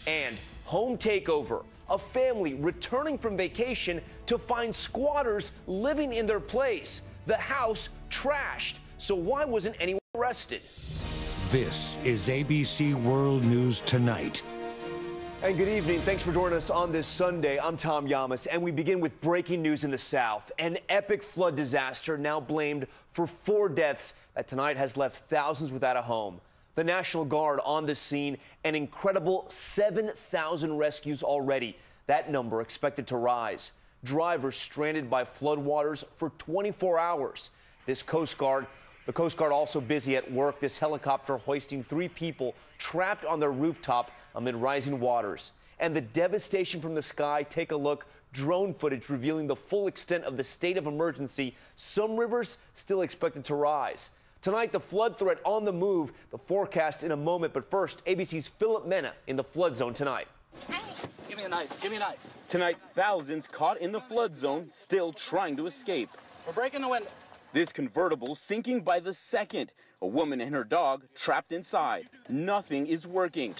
And home takeover. A family returning from vacation to find squatters living in their place. The house trashed. So why wasn't anyone arrested? This is ABC World News Tonight. And good evening. Thanks for joining us on this Sunday. I'm Tom Yamas, and we begin with breaking news in the South. An epic flood disaster now blamed for 4 deaths that tonight has left thousands without a home. The National Guard on the scene, an incredible 7,000 rescues already. That number expected to rise. Drivers stranded by floodwaters for 24 hours. The Coast Guard also busy at work. This helicopter hoisting 3 people trapped on their rooftop amid rising waters. And the devastation from the sky. Take a look. Drone footage revealing the full extent of the state of emergency. Some rivers still expected to rise. Tonight, the flood threat on the move. The forecast in a moment. But first, ABC's Philip Mena in the flood zone tonight. Give me a knife. Give me a knife. Tonight, thousands caught in the flood zone still trying to escape. We're breaking the window. This convertible sinking by the second. A woman and her dog trapped inside. Nothing is working.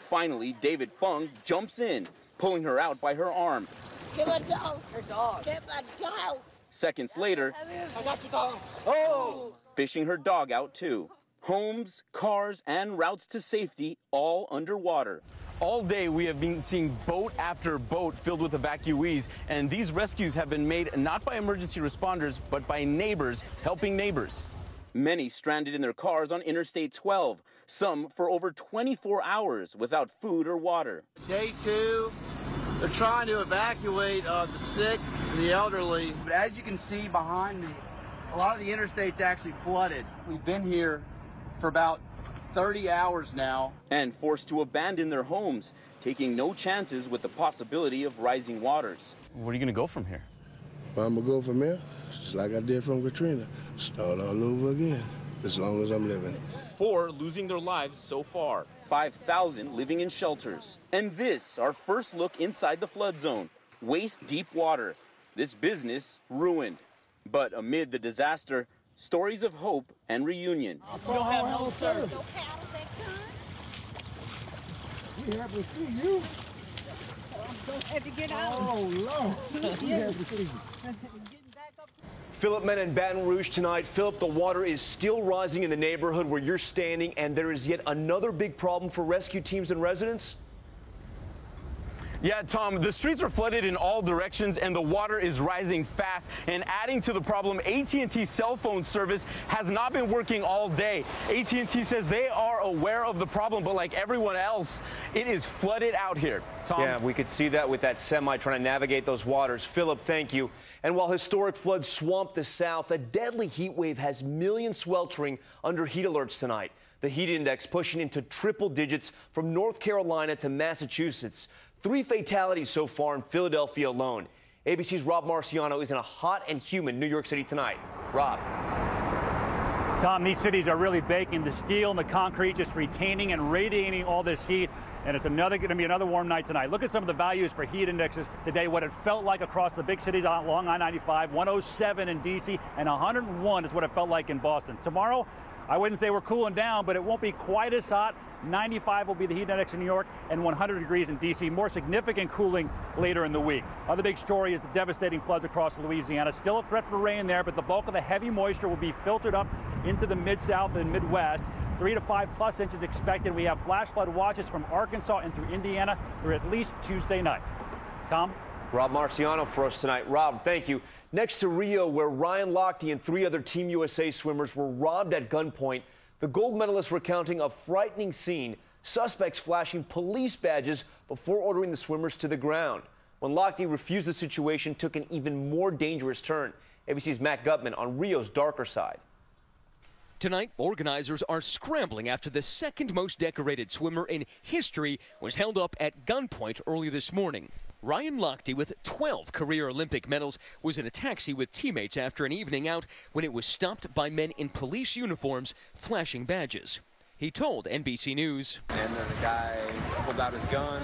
Finally, David Fung jumps in, pulling her out by her arm. Give a dog. Her dog. Give a dog. Seconds later, I got your dog. oh, fishing her dog out too. Homes, cars, and routes to safety all underwater. All day we have been seeing boat after boat filled with evacuees, and these rescues have been made not by emergency responders, but by neighbors helping neighbors. Many stranded in their cars on Interstate 12, some for over 24 hours without food or water. Day 2, they're trying to evacuate the sick and the elderly. But as you can see behind me, a lot of the interstate's actually flooded. We've been here for about 30 hours now. And forced to abandon their homes, taking no chances with the possibility of rising waters. Where are you going to go from here? Well, I'm going to go from here, just like I did from Katrina. Start all over again, as long as I'm living. 4 losing their lives so far. 5,000 living in shelters. And this, our first look inside the flood zone. Waist-deep water. This business ruined. But amid the disaster, stories of hope and reunion. We don't have no service. We happy to see you. Had to get out. Oh, Lord. We happy to see you. Philip Mena in Baton Rouge tonight. Philip, the water is still rising in the neighborhood where you're standing, and there is yet another big problem for rescue teams and residents. Yeah, Tom, the streets are flooded in all directions and the water is rising fast. And adding to the problem, AT&T cell phone service has not been working all day. AT&T says they are aware of the problem, but like everyone else, it is flooded out here. Tom? Yeah, we could see that with that semi trying to navigate those waters. Philip, thank you. And while historic floods swamp the South, a deadly heat wave has millions sweltering under heat alerts tonight. The heat index pushing into triple digits from North Carolina to Massachusetts. 3 fatalities so far in Philadelphia alone. ABC's Rob Marciano is in a hot and humid New York City tonight. Rob. Tom, these cities are really baking. The steel and the concrete just retaining and radiating all this heat. And it's going to be another warm night tonight. Look at some of the values for heat indexes today, what it felt like across the big cities along I-95, 107 in D.C., and 101 is what it felt like in Boston. Tomorrow, I wouldn't say we're cooling down, but it won't be quite as hot. 95 will be the heat index in New York and 100 degrees in D.C. More significant cooling later in the week. Other big story is the devastating floods across Louisiana. Still a threat for rain there, but the bulk of the heavy moisture will be filtered up into the Mid-South and Midwest. 3 to 5+ inches expected. We have flash flood watches from Arkansas and through Indiana through at least Tuesday night. Tom? Rob Marciano for us tonight. Rob, thank you. Next to Rio, where Ryan Lochte and 3 other Team USA swimmers were robbed at gunpoint, the gold medalists recounting a frightening scene, suspects flashing police badges before ordering the swimmers to the ground. When Lochte refused, the situation took an even more dangerous turn. ABC's Matt Gutman on Rio's darker side. Tonight, organizers are scrambling after the second most decorated swimmer in history was held up at gunpoint early this morning. Ryan Lochte, with 12 career Olympic medals, was in a taxi with teammates after an evening out when it was stopped by men in police uniforms flashing badges. He told NBC News. And then the guy pulled out his gun,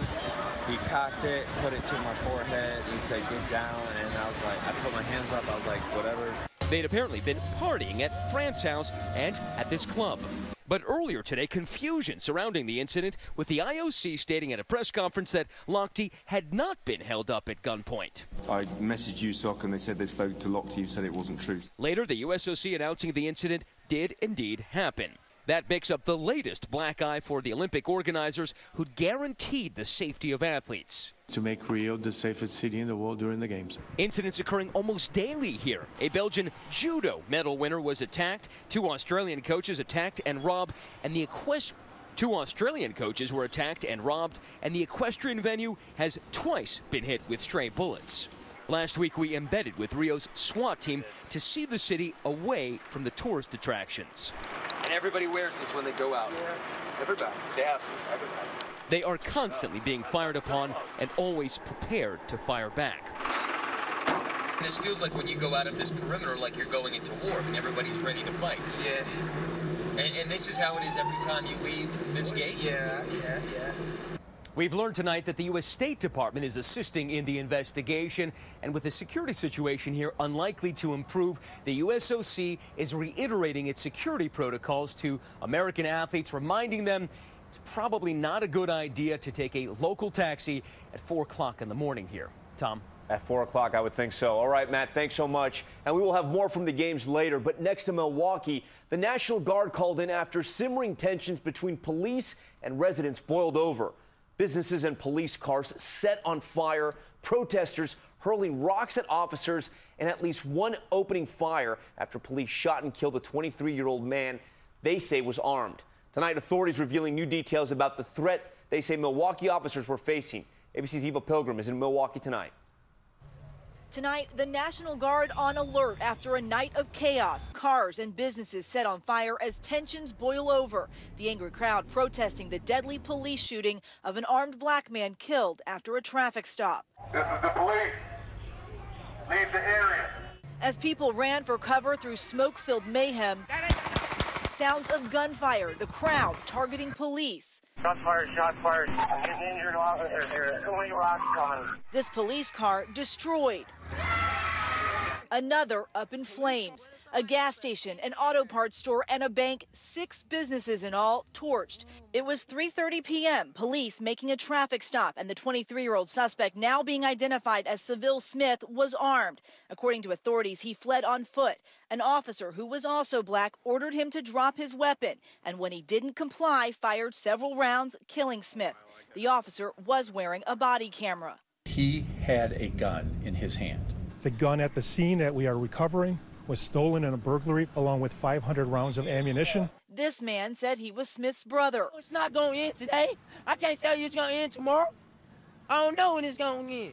he cocked it, put it to my forehead, he said, "Get down," and I was like, I put my hands up, I was like, whatever. They'd apparently been partying at Fran's house and at this club. But earlier today, confusion surrounding the incident, with the IOC stating at a press conference that Lochte had not been held up at gunpoint. I messaged USOC and they said they spoke to Lochte, who said it wasn't true. Later, the USOC announcing the incident did indeed happen. That makes up the latest black eye for the Olympic organizers who'd guaranteed the safety of athletes. To make Rio the safest city in the world during the Games. Incidents occurring almost daily here. A Belgian judo medal winner was attacked, 2 Australian coaches attacked and robbed, and the 2 Australian coaches were attacked and robbed, and the equestrian venue has twice been hit with stray bullets. Last week, we embedded with Rio's SWAT team to see the city away from the tourist attractions. And everybody wears this when they go out. Yeah. Everybody. They have to. Everybody. They are constantly being fired upon and always prepared to fire back. This feels like when you go out of this perimeter like you're going into war and everybody's ready to fight. Yeah. And this is how it is every time you leave this gate? Yeah. We've learned tonight that the U.S. State Department is assisting in the investigation, and with the security situation here unlikely to improve, the USOC is reiterating its security protocols to American athletes, reminding them it's probably not a good idea to take a local taxi at 4 o'clock in the morning here. Tom? At 4 o'clock, I would think so. All right, Matt, thanks so much. And we will have more from the games later. But next to Milwaukee, the National Guard called in after simmering tensions between police and residents boiled over. Businesses and police cars set on fire, protesters hurling rocks at officers, and at least one opening fire after police shot and killed a 23-year-old man they say was armed. Tonight, authorities revealing new details about the threat they say Milwaukee officers were facing. ABC's Eva Pilgrim is in Milwaukee tonight. Tonight, the National Guard on alert after a night of chaos. Cars and businesses set on fire as tensions boil over. The angry crowd protesting the deadly police shooting of an armed black man killed after a traffic stop. This is the police. Leave the area. As people ran for cover through smoke-filled mayhem, sounds of gunfire, the crowd targeting police. Shots fired, shots fired. I'm getting injured. There's so many rocks coming. This police car destroyed. Another up in flames. A gas station, an auto parts store, and a bank, 6 businesses in all, torched. It was 3:30 p.m. Police making a traffic stop, and the 23-year-old suspect, now being identified as Seville Smith, was armed. According to authorities, he fled on foot. An officer who was also black ordered him to drop his weapon, and when he didn't comply, fired several rounds, killing Smith. The officer was wearing a body camera. He had a gun in his hand. The gun at the scene that we are recovering was stolen in a burglary, along with 500 rounds of ammunition. This man said he was Smith's brother. It's not going to end today. I can't tell you it's going to end tomorrow. I don't know when it's going to end.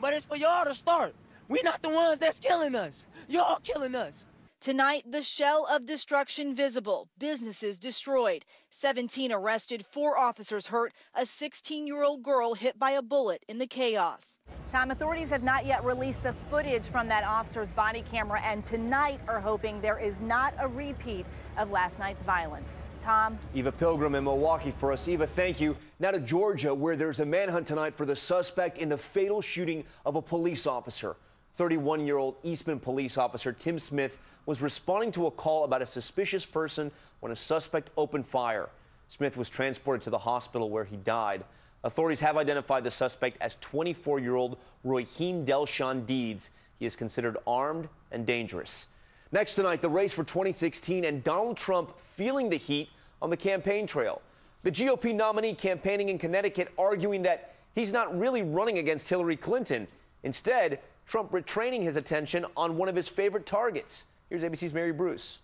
But it's for y'all to start. We're not the ones that's killing us. Y'all killing us. Tonight, the shell of destruction visible, businesses destroyed, 17 arrested, 4 officers hurt, a 16-year-old girl hit by a bullet in the chaos. Tom, authorities have not yet released the footage from that officer's body camera, and tonight are hoping there is not a repeat of last night's violence. Tom? Eva Pilgrim in Milwaukee for us. Eva, thank you. Now to Georgia, where there's a manhunt tonight for the suspect in the fatal shooting of a police officer. 31-year-old Eastman police officer Tim Smith was responding to a call about a suspicious person when a suspect opened fire. Smith was transported to the hospital where he died. Authorities have identified the suspect as 24-year-old Rohim Delshawn Deeds. He is considered armed and dangerous. Next tonight, the race for 2016 and Donald Trump feeling the heat on the campaign trail. The GOP nominee campaigning in Connecticut arguing that he's not really running against Hillary Clinton. Instead, Trump retraining his attention on one of his favorite targets. Here's ABC's Mary Bruce.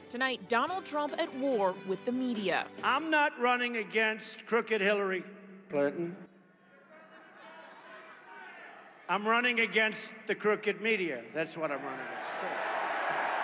Tonight, Donald Trump at war with the media. I'm not running against crooked Hillary Clinton. I'm running against the crooked media. That's what I'm running against. Sure.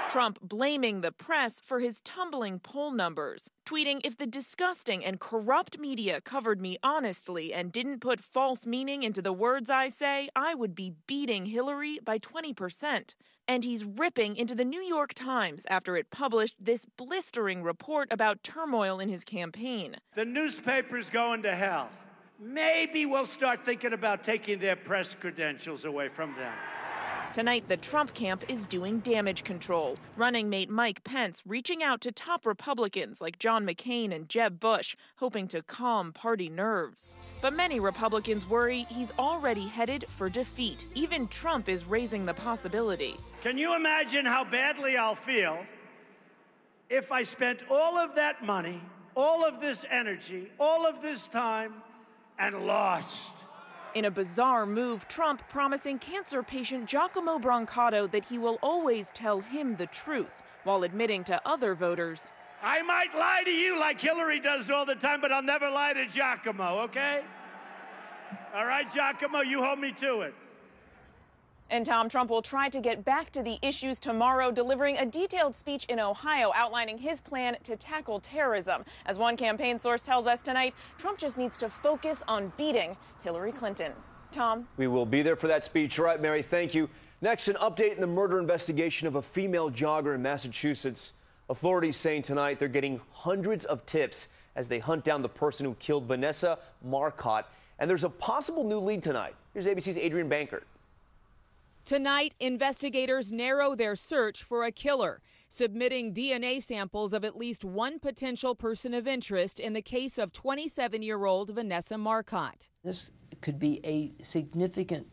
Trump blaming the press for his tumbling poll numbers, tweeting, "If the disgusting and corrupt media covered me honestly and didn't put false meaning into the words I say, I would be beating Hillary by 20%. And he's ripping into the New York Times after it published this blistering report about turmoil in his campaign. The newspaper's going to hell. Maybe we'll start thinking about taking their press credentials away from them. Tonight, the Trump camp is doing damage control. Running mate Mike Pence reaching out to top Republicans like John McCain and Jeb Bush, hoping to calm party nerves. But many Republicans worry he's already headed for defeat. Even Trump is raising the possibility. Can you imagine how badly I'll feel if I spent all of that money, all of this energy, all of this time, and lost? In a bizarre move, Trump promising cancer patient Giacomo Brancato that he will always tell him the truth, while admitting to other voters, I might lie to you like Hillary does all the time, but I'll never lie to Giacomo, okay? All right, Giacomo, you hold me to it. And Tom, Trump will try to get back to the issues tomorrow, delivering a detailed speech in Ohio outlining his plan to tackle terrorism. As one campaign source tells us tonight, Trump just needs to focus on beating Hillary Clinton. Tom? We will be there for that speech. All right, Mary, thank you. Next, an update in the murder investigation of a female jogger in Massachusetts. Authorities saying tonight they're getting hundreds of tips as they hunt down the person who killed Vanessa Marcotte. And there's a possible new lead tonight. Here's ABC's Adrian Bankert. Tonight, investigators narrow their search for a killer, submitting DNA samples of at least one potential person of interest in the case of 27-year-old Vanessa Marcotte. This could be a significant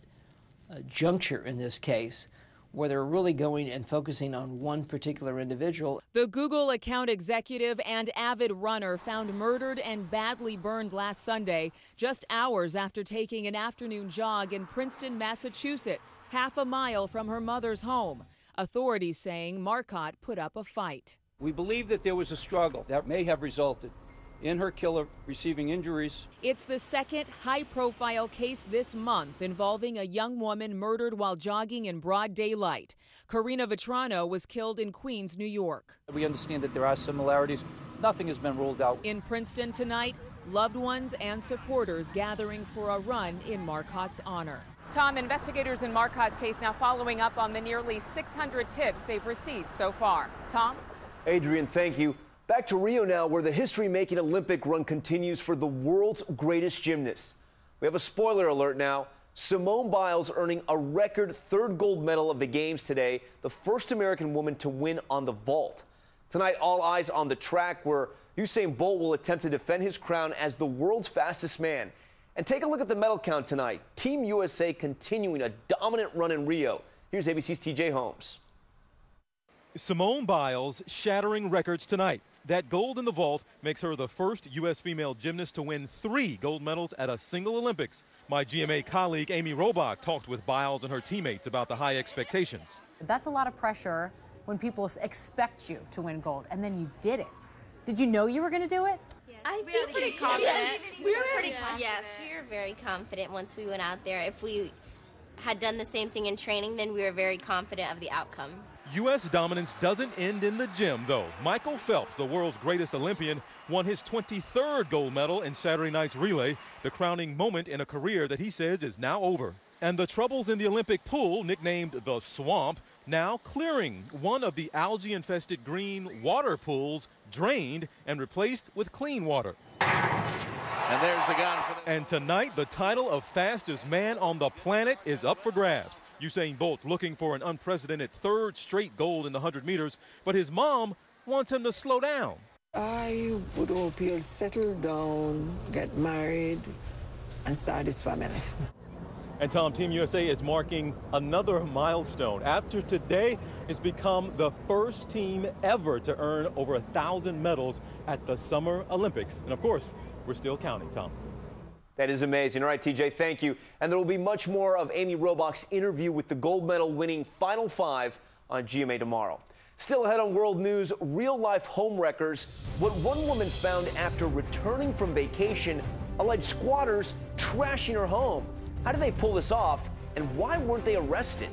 juncture in this case, where they're really going and focusing on one particular individual. The Google account executive and avid runner found murdered and badly burned last Sunday, just hours after taking an afternoon jog in Princeton, Massachusetts, half a mile from her mother's home. Authorities saying Marcotte put up a fight. We believe that there was a struggle that may have resulted in her killer receiving injuries. It's the second high-profile case this month involving a young woman murdered while jogging in broad daylight. Karina Vetrano was killed in Queens, New York. We understand that there are similarities. Nothing has been ruled out. In Princeton tonight, loved ones and supporters gathering for a run in Marcotte's honor. Tom, investigators in Marcotte's case now following up on the nearly 600 tips they've received so far. Tom? Adrian, thank you. Back to Rio now, where the history-making Olympic run continues for the world's greatest gymnast. We have a spoiler alert now. Simone Biles earning a record third gold medal of the Games today, the first American woman to win on the vault. Tonight, all eyes on the track, where Usain Bolt will attempt to defend his crown as the world's fastest man. And take a look at the medal count tonight. Team USA continuing a dominant run in Rio. Here's ABC's TJ Holmes. Simone Biles shattering records tonight. That gold in the vault makes her the first U.S. female gymnast to win 3 gold medals at a single Olympics. My GMA colleague Amy Robach talked with Biles and her teammates about the high expectations. That's a lot of pressure when people expect you to win gold, and then you did it. Did you know you were going to do it? I think pretty confident. We were pretty confident. Yes, we were very confident once we went out there. If we had done the same thing in training, then we were very confident of the outcome. U.S. dominance doesn't end in the gym, though. Michael Phelps, the world's greatest Olympian, won his 23rd gold medal in Saturday night's relay, the crowning moment in a career that he says is now over. And the troubles in the Olympic pool, nicknamed the Swamp, now clearing. One of the algae-infested green water pools drained and replaced with clean water. And there's the gun for the... And tonight, the title of fastest man on the planet is up for grabs. Usain Bolt looking for an unprecedented third straight gold in the 100 meters, but his mom wants him to slow down. I would hope he'll settle down, get married, and start his family. And Tom, Team USA is marking another milestone. After today, it's become the first team ever to earn over 1,000 medals at the Summer Olympics. And of course, we're still counting, Tom. That is amazing. All right, TJ, thank you. And there will be much more of Amy Robach's interview with the gold medal winning Final Five on GMA tomorrow. Still ahead on World News, real-life home wreckers. What one woman found after returning from vacation, alleged squatters trashing her home. How did they pull this off, and why weren't they arrested?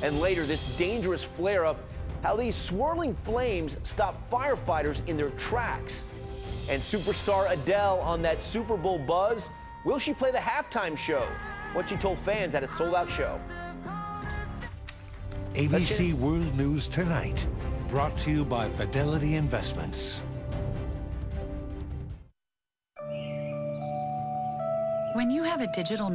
And later, this dangerous flare-up, how these swirling flames stop firefighters in their tracks. And superstar Adele on that Super Bowl buzz. Will she play the halftime show? What she told fans at a sold-out show. ABC World News Tonight, brought to you by Fidelity Investments. When you have a digital